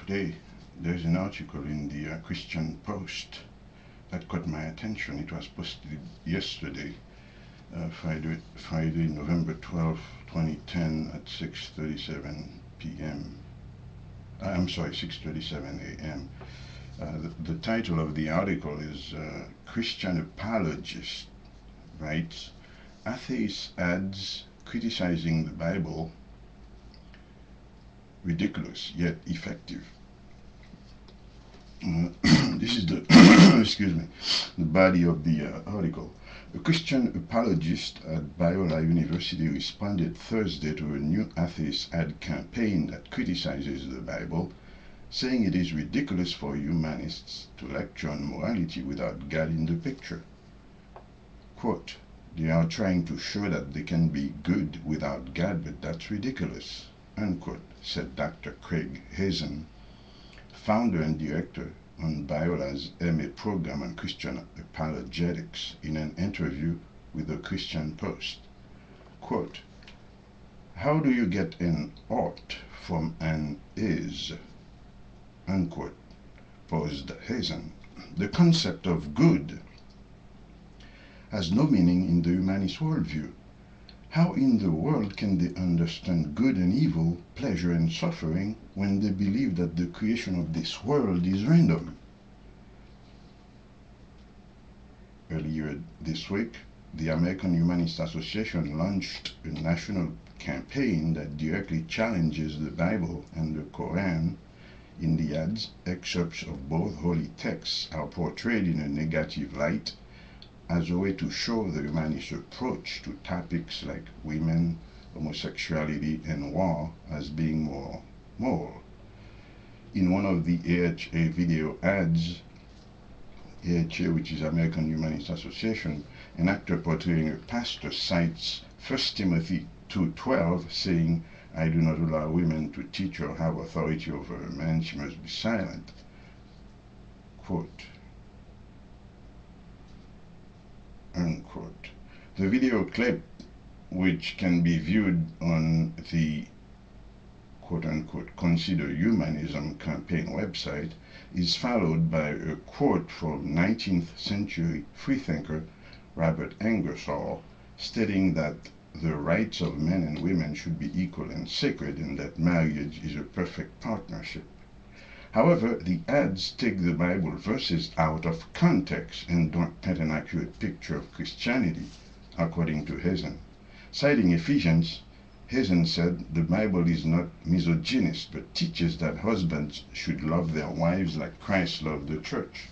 Today, there's an article in the Christian Post that caught my attention. It was posted yesterday, Friday, November 12, 2010 at 6:37 p.m. I'm sorry, 6:37 a.m. The title of the article is Christian Apologist writes, Atheist ads criticizing the Bible ridiculous yet effective. This is the excuse me, the body of the article. A Christian apologist at Biola University responded Thursday to a new atheist ad campaign that criticizes the Bible, saying it is ridiculous for humanists to lecture on morality without God in the picture. Quote, they are trying to show that they can be good without God, but that's ridiculous, unquote, said Dr. Craig Hazen, founder and director on Biola's MA program on Christian apologetics, in an interview with the Christian Post. Quote, how do you get an ought from an is, unquote, posed Hazen. The concept of good has no meaning in the humanist worldview. How in the world can they understand good and evil, pleasure and suffering, when they believe that the creation of this world is random? Earlier this week, the American Humanist Association launched a national campaign that directly challenges the Bible and the Quran. In the ads, excerpts of both holy texts are portrayed in a negative light as a way to show the humanist approach to topics like women, homosexuality, and war as being more moral. In one of the AHA video ads, AHA, which is American Humanist Association, an actor portraying a pastor cites 1 Timothy 2:12, saying, I do not allow women to teach or have authority over a man, she must be silent. Quote, unquote. The video clip, which can be viewed on the quote-unquote Consider Humanism campaign website, is followed by a quote from 19th century freethinker Robert Ingersoll, stating that the rights of men and women should be equal and sacred, and that marriage is a perfect partnership. However, the ads take the Bible verses out of context and don't paint an accurate picture of Christianity, according to Hazen. Citing Ephesians, Hazen said the Bible is not misogynist, but teaches that husbands should love their wives like Christ loved the church.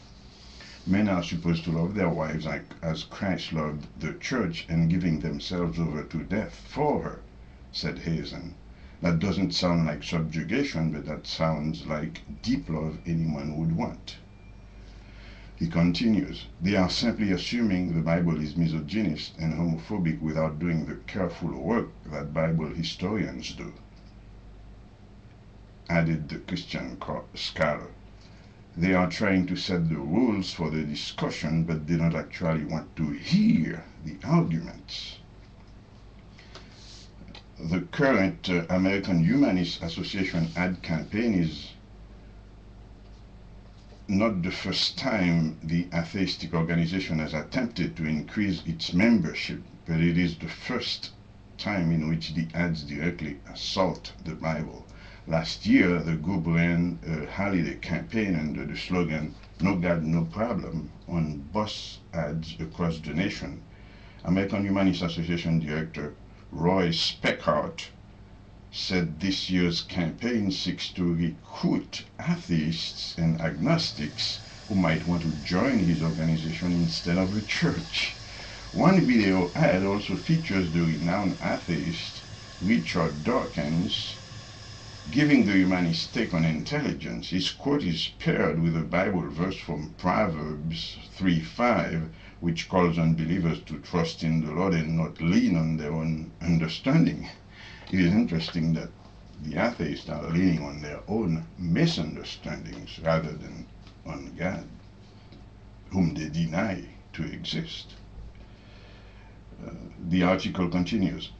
Men are supposed to love their wives like as Christ loved the church and giving themselves over to death for her, said Hazen. That doesn't sound like subjugation, but that sounds like deep love anyone would want. He continues, they are simply assuming the Bible is misogynist and homophobic without doing the careful work that Bible historians do, added the Christian scholar. They are trying to set the rules for the discussion, but they don't actually want to hear the arguments. The current American Humanist Association ad campaign is not the first time the atheistic organization has attempted to increase its membership, but it is the first time in which the ads directly assault the Bible. Last year, the group ran a holiday campaign under the slogan, No God, No Problem, on bus ads across the nation. American Humanist Association Director Roy Speckhart said this year's campaign seeks to recruit atheists and agnostics who might want to join his organization instead of the church. One video ad also features the renowned atheist Richard Dawkins giving the humanist take on intelligence. His quote is paired with a Bible verse from Proverbs 3:5, which calls on believers to trust in the Lord and not lean on their own understanding. It is interesting that the atheists are leaning on their own misunderstandings rather than on God, whom they deny to exist. The article continues.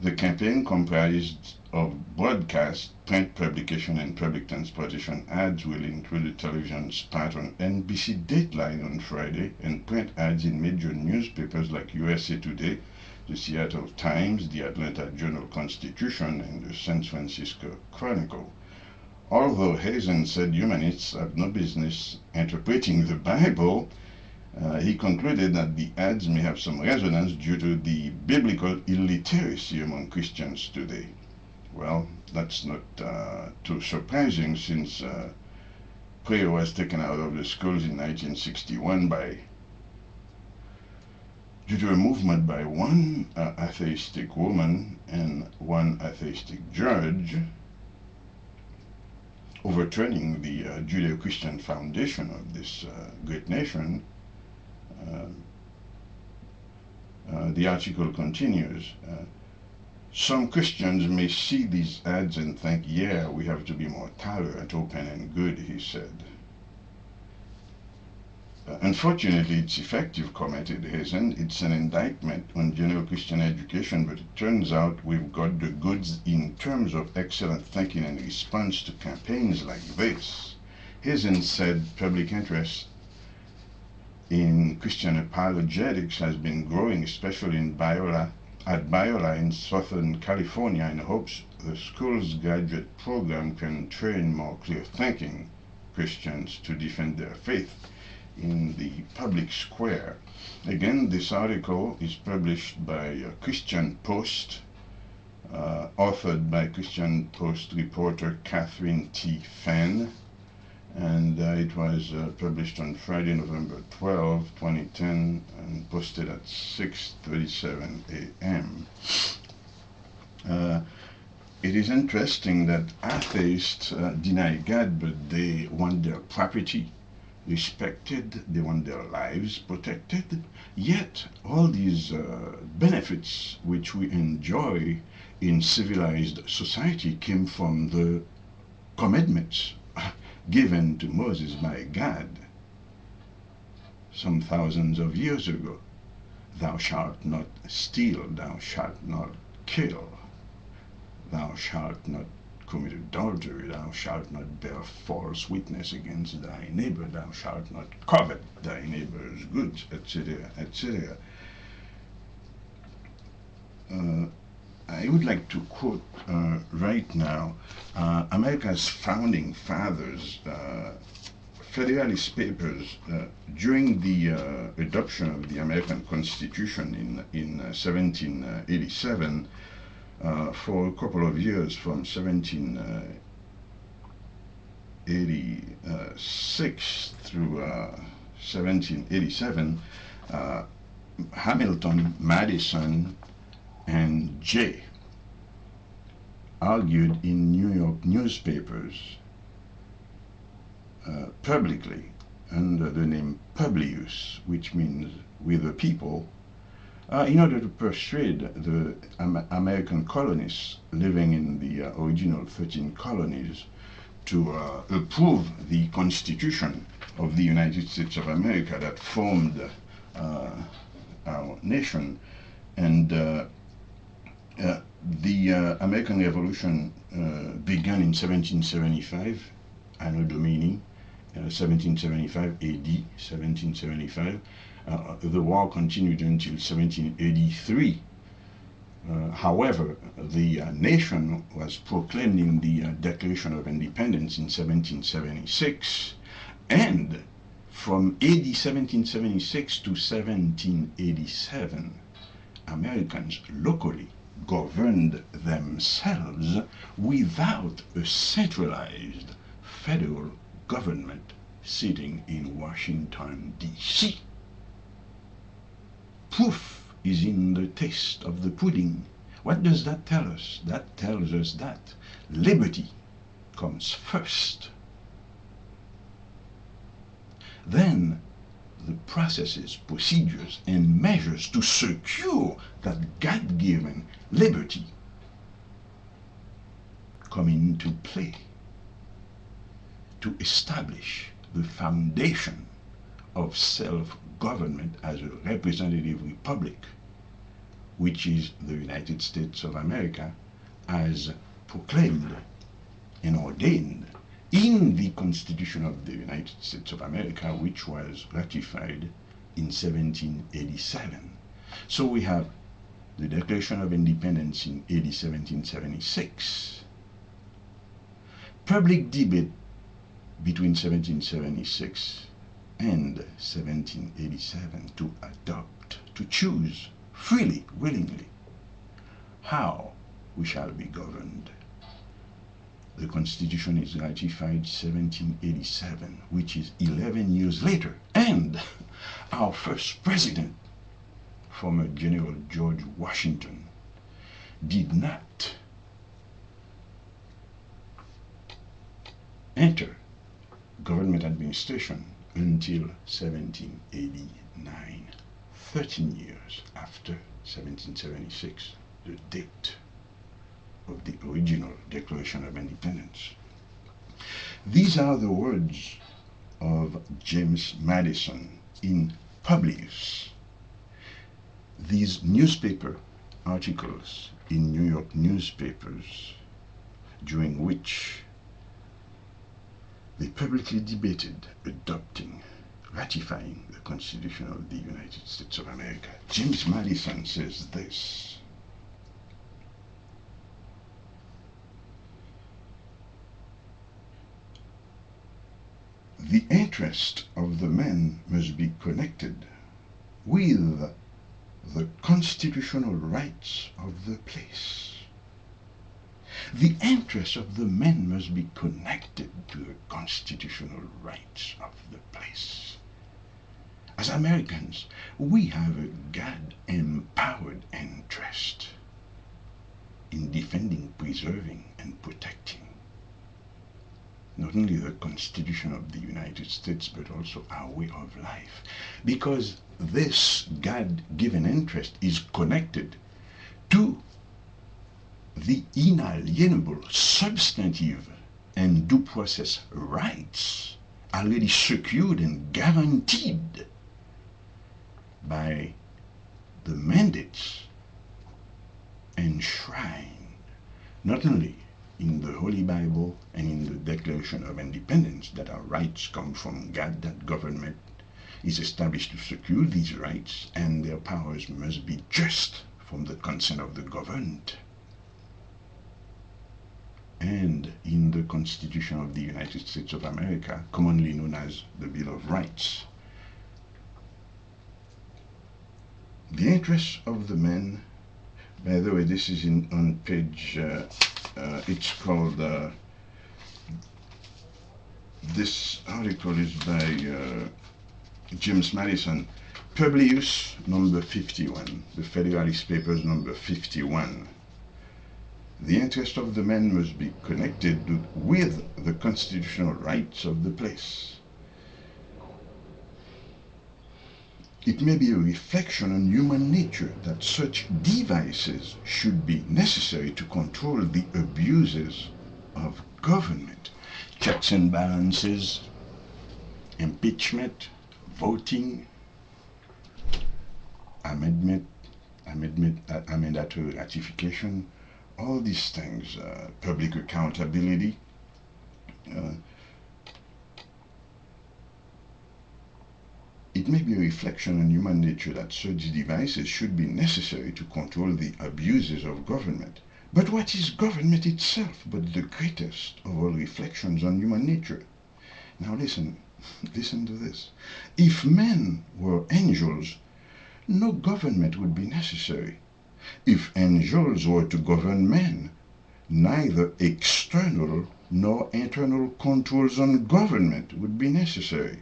The campaign comprised of broadcast, print publication, and public transportation ads will include a television spot on NBC Dateline on Friday and print ads in major newspapers like USA Today, the Seattle Times, the Atlanta Journal-Constitution, and the San Francisco Chronicle. Although Hazen said humanists have no business interpreting the Bible, he concluded that the ads may have some resonance due to the biblical illiteracy among Christians today. Well, that's not too surprising, since prayer was taken out of the schools in 1961 due to a movement by one atheistic woman and one atheistic judge, overturning the Judeo-Christian foundation of this great nation. The article continues. Some Christians may see these ads and think, yeah, we have to be more tolerant, open, and good, he said. Unfortunately, it's effective, commented Hazen. It's an indictment on general Christian education, but it turns out we've got the goods in terms of excellent thinking and response to campaigns like this. Hazen said public interest in Christian apologetics has been growing, especially at Biola in Southern California, in hopes the school's graduate program can train more clear-thinking Christians to defend their faith in the public square. Again, this article is published by Christian Post, authored by Christian Post reporter Catherine T. Fenn, and it was published on Friday, November 12, 2010, and posted at 6:37 a.m. It is interesting that atheists deny God, but they want their property respected, they want their lives protected. Yet all these benefits which we enjoy in civilized society came from the commandments given to Moses by God some thousands of years ago. Thou shalt not steal, thou shalt not kill, thou shalt not commit adultery, thou shalt not bear false witness against thy neighbor, thou shalt not covet thy neighbor's goods, etc., etc. I would like to quote right now America's founding fathers, Federalist Papers, during the adoption of the American Constitution in 1787. For a couple of years, from 1786 through 1787, Hamilton, Madison, and Jay argued in New York newspapers publicly under the name Publius, which means "with the people," in order to persuade the American colonists living in the original 13 colonies to approve the Constitution of the United States of America that formed our nation. And the American Revolution began in 1775, Anno Domini, 1775 AD, 1775. The war continued until 1783. However, the nation was proclaimed in the Declaration of Independence in 1776, and from AD 1776 to 1787, Americans locally governed themselves without a centralized federal government sitting in Washington, D.C. Proof is in the taste of the pudding. What does that tell us? That tells us that liberty comes first. Then the processes, procedures, and measures to secure that God-given liberty come into play to establish the foundation of self-government as a representative republic which is the United States of America, as proclaimed and ordained in the Constitution of the United States of America, which was ratified in 1787. So we have the Declaration of Independence in AD 1776, public debate between 1776 and 1787 to adopt, to choose freely, willingly, how we shall be governed. The Constitution is ratified 1787, which is 11 years later, and our first president, former General George Washington, did not enter government administration until 1789, 13 years after 1776, the date of the original Declaration of Independence. These are the words of James Madison in Publius. These newspaper articles in New York newspapers, during which they publicly debated adopting, ratifying the Constitution of the United States of America. James Madison says this: the interest of the men must be connected with the constitutional rights of the place. The interests of the men must be connected to the constitutional rights of the place. As Americans, we have a God-empowered interest in defending, preserving, and protecting not only the Constitution of the United States, but also our way of life. Because this God-given interest is connected to the inalienable, substantive, and due process rights already secured and guaranteed by the mandates enshrined not only in the Holy Bible and in the Declaration of Independence, that our rights come from God, that government is established to secure these rights, and their powers must be just from the consent of the governed. And in the Constitution of the United States of America, commonly known as the Bill of Rights, the interests of the men. By the way, this is on page, it's called, this article is by James Madison, Publius number 51, the Federalist Papers number 51. The interest of the men must be connected with the constitutional rights of the place. It may be a reflection on human nature that such devices should be necessary to control the abuses of government. Checks and balances, impeachment, voting, amendatory ratification, all these things, public accountability, it may be a reflection on human nature that such devices should be necessary to control the abuses of government. But what is government itself but the greatest of all reflections on human nature? Now listen to this. If men were angels, no government would be necessary. If angels were to govern men, neither external nor internal controls on government would be necessary.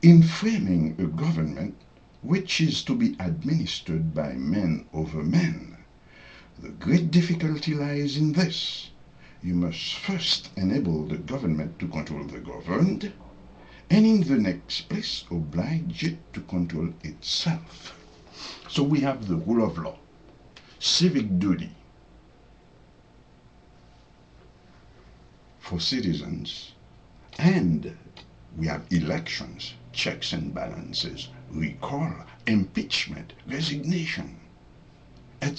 In framing a government which is to be administered by men over men, the great difficulty lies in this: you must first enable the government to control the governed, and in the next place oblige it to control itself. So we have the rule of law, civic duty for citizens, and we have elections, checks and balances, recall, impeachment, resignation. etc.